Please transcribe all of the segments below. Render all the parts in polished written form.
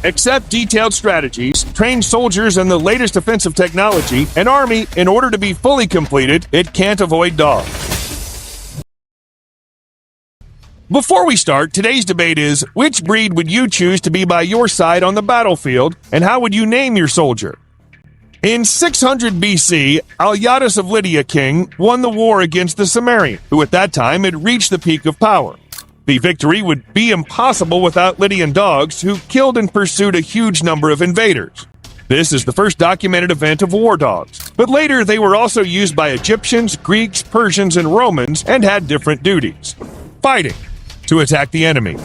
accept detailed strategies, train soldiers in the latest offensive technology, an army, in order to be fully completed, it can't avoid dogs. Before we start, today's debate is, which breed would you choose to be by your side on the battlefield, and how would you name your soldier? In 600 BC, Alyattes of Lydia king won the war against the Sumerian, who at that time had reached the peak of power. The victory would be impossible without Lydian dogs, who killed and pursued a huge number of invaders. This is the first documented event of war dogs, but later they were also used by Egyptians, Greeks, Persians, and Romans and had different duties. Fighting, to attack the enemy.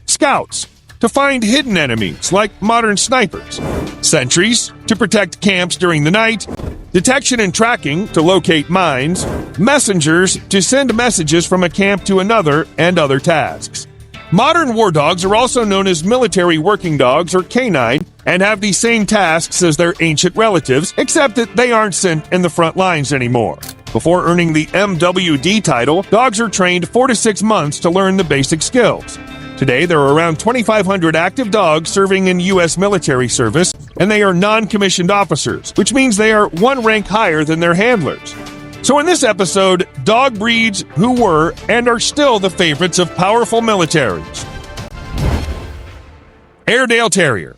Scouts, to find hidden enemies like modern snipers. Sentries, to protect camps during the night. Detection and tracking, to locate mines. Messengers, to send messages from a camp to another, and other tasks. Modern war dogs are also known as military working dogs or canine and have the same tasks as their ancient relatives, except that they aren't sent in the front lines anymore. Before earning the MWD title, dogs are trained 4 to 6 months to learn the basic skills. Today, there are around 2,500 active dogs serving in U.S. military service, and they are non-commissioned officers, which means they are one rank higher than their handlers. So in this episode, dog breeds who were and are still the favorites of powerful militaries. Airedale Terrier.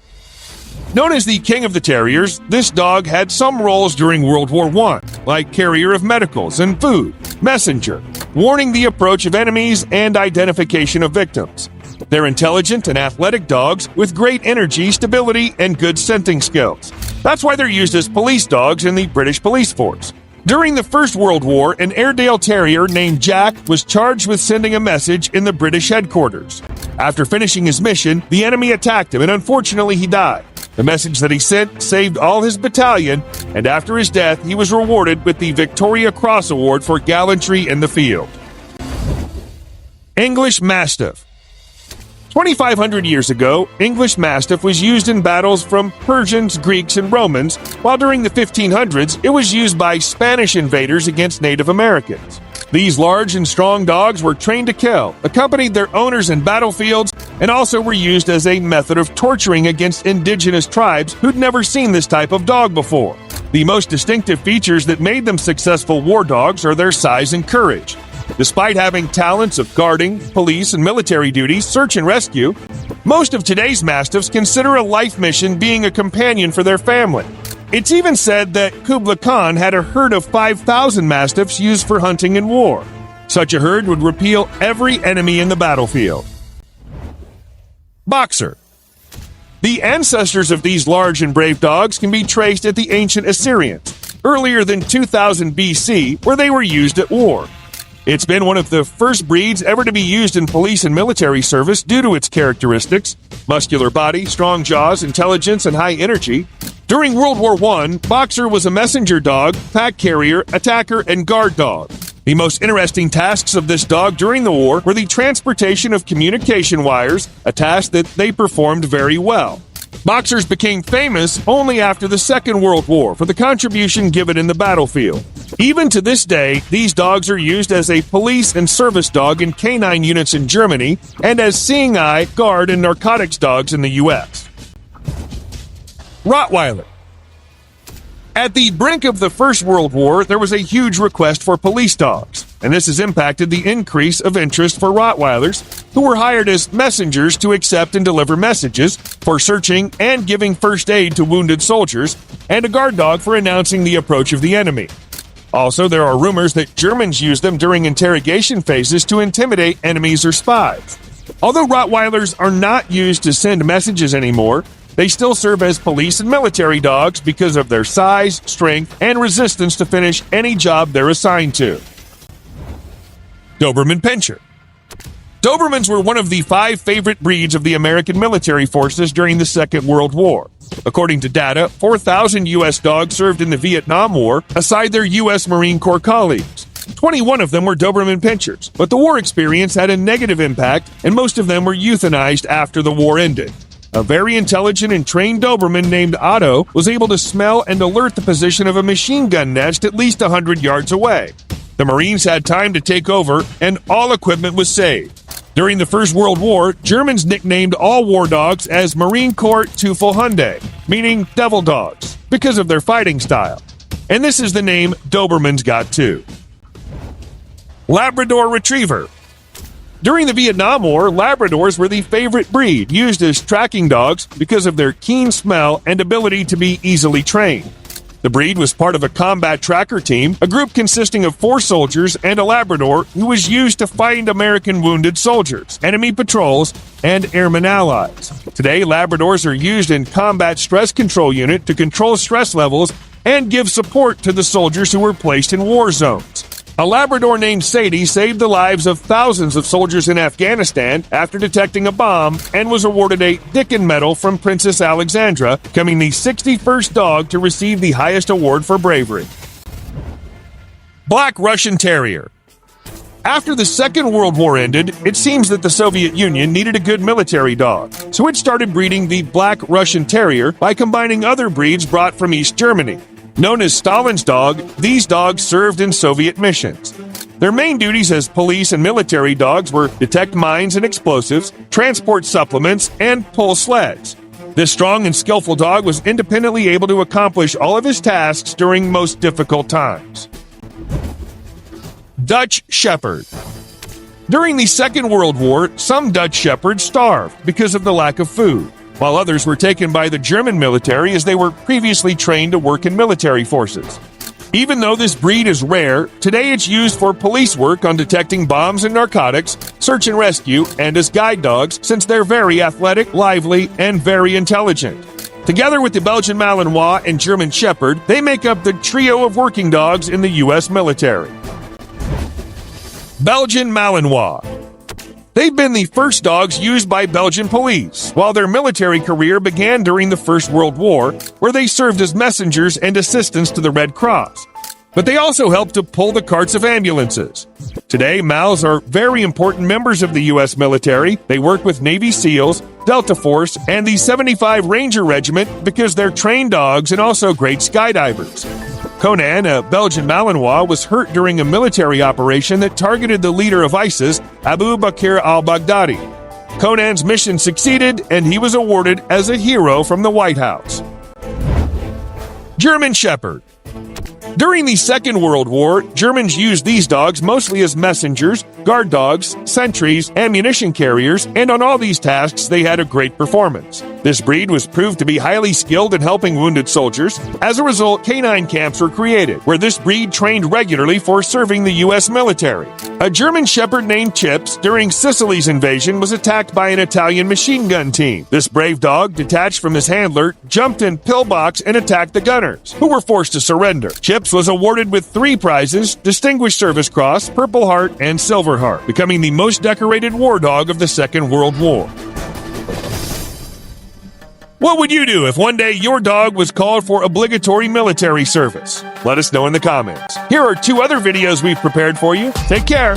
Known as the king of the terriers, this dog had some roles during World War I, like carrier of medicals and food, messenger, warning the approach of enemies, and identification of victims. They're intelligent and athletic dogs with great energy, stability, and good scenting skills. That's why they're used as police dogs in the British police force. During the First World War, an Airedale Terrier named Jack was charged with sending a message in the British headquarters. After finishing his mission, the enemy attacked him, and unfortunately he died. The message that he sent saved all his battalion, and after his death, he was rewarded with the Victoria Cross Award for gallantry in the field. English Mastiff. 2,500 years ago, English Mastiff was used in battles from Persians, Greeks, and Romans, while during the 1500s, it was used by Spanish invaders against Native Americans. These large and strong dogs were trained to kill, accompanied their owners in battlefields, and also were used as a method of torturing against indigenous tribes who'd never seen this type of dog before. The most distinctive features that made them successful war dogs are their size and courage. Despite having talents of guarding, police, and military duties, search and rescue, most of today's Mastiffs consider a life mission being a companion for their family. It's even said that Kublai Khan had a herd of 5,000 Mastiffs used for hunting and war. Such a herd would repel every enemy in the battlefield. Boxer. The ancestors of these large and brave dogs can be traced at the ancient Assyrians, earlier than 2000 BC, where they were used at war. It's been one of the first breeds ever to be used in police and military service due to its characteristics: muscular body, strong jaws, intelligence, and high energy. During World War I, Boxer was a messenger dog, pack carrier, attacker, and guard dog. The most interesting tasks of this dog during the war were the transportation of communication wires, a task that they performed very well. Boxers became famous only after the Second World War for the contribution given in the battlefield. Even to this day, these dogs are used as a police and service dog in canine units in Germany and as seeing eye, guard, and narcotics dogs in the U.S. Rottweiler. At the brink of the First World War, there was a huge request for police dogs, and this has impacted the increase of interest for Rottweilers, who were hired as messengers to accept and deliver messages, for searching and giving first aid to wounded soldiers, and a guard dog for announcing the approach of the enemy. Also, there are rumors that Germans used them during interrogation phases to intimidate enemies or spies. Although Rottweilers are not used to send messages anymore, they still serve as police and military dogs because of their size, strength, and resistance to finish any job they're assigned to. Doberman Pinscher. Dobermans were one of the 5 favorite breeds of the American military forces during the Second World War. According to data, 4,000 U.S. dogs served in the Vietnam War aside their U.S. Marine Corps colleagues. 21 of them were Doberman Pinschers, but the war experience had a negative impact, and most of them were euthanized after the war ended. A very intelligent and trained Doberman named Otto was able to smell and alert the position of a machine gun nest at least 100 yards away. The Marines had time to take over, and all equipment was saved. During the First World War, Germans nicknamed all war dogs as Marine Corps Teufelhunde, meaning devil dogs, because of their fighting style. And this is the name Dobermans got too. Labrador Retriever. During the Vietnam War, Labradors were the favorite breed, used as tracking dogs because of their keen smell and ability to be easily trained. The breed was part of a combat tracker team, a group consisting of 4 soldiers and a Labrador who was used to find American wounded soldiers, enemy patrols, and airman allies. Today, Labradors are used in Combat Stress Control Unit to control stress levels and give support to the soldiers who were placed in war zones. A Labrador named Sadie saved the lives of thousands of soldiers in Afghanistan after detecting a bomb and was awarded a Dickin Medal from Princess Alexandra, becoming the 61st dog to receive the highest award for bravery. Black Russian Terrier. After the Second World War ended, it seems that the Soviet Union needed a good military dog, so it started breeding the Black Russian Terrier by combining other breeds brought from East Germany. Known as Stalin's dog, these dogs served in Soviet missions. Their main duties as police and military dogs were detect mines and explosives, transport supplements, and pull sleds. This strong and skillful dog was independently able to accomplish all of his tasks during most difficult times. Dutch Shepherd. During the Second World War, some Dutch Shepherds starved because of the lack of food, while others were taken by the German military as they were previously trained to work in military forces. Even though this breed is rare, today it's used for police work on detecting bombs and narcotics, search and rescue, and as guide dogs since they're very athletic, lively, and very intelligent. Together with the Belgian Malinois and German Shepherd, they make up the trio of working dogs in the U.S. military. Belgian Malinois. They've been the first dogs used by Belgian police, while their military career began during the First World War, where they served as messengers and assistants to the Red Cross. But they also helped to pull the carts of ambulances. Today, Mals are very important members of the U.S. military. They work with Navy SEALs, Delta Force, and the 75 Ranger Regiment because they're trained dogs and also great skydivers. Conan, a Belgian Malinois, was hurt during a military operation that targeted the leader of ISIS, Abu Bakr al-Baghdadi. Conan's mission succeeded, and he was awarded as a hero from the White House. German Shepherd. During the Second World War, Germans used these dogs mostly as messengers, guard dogs, sentries, ammunition carriers, and on all these tasks they had a great performance. This breed was proved to be highly skilled in helping wounded soldiers. As a result, canine camps were created, where this breed trained regularly for serving the U.S. military. A German Shepherd named Chips, during Sicily's invasion, was attacked by an Italian machine gun team. This brave dog, detached from his handler, jumped in pillbox and attacked the gunners, who were forced to surrender. Chips was awarded with 3 prizes: Distinguished Service Cross, Purple Heart, and Silver Heart, becoming the most decorated war dog of the Second World War. What would you do if one day your dog was called for obligatory military service? Let us know in the comments. Here are 2 other videos we've prepared for you. Take care.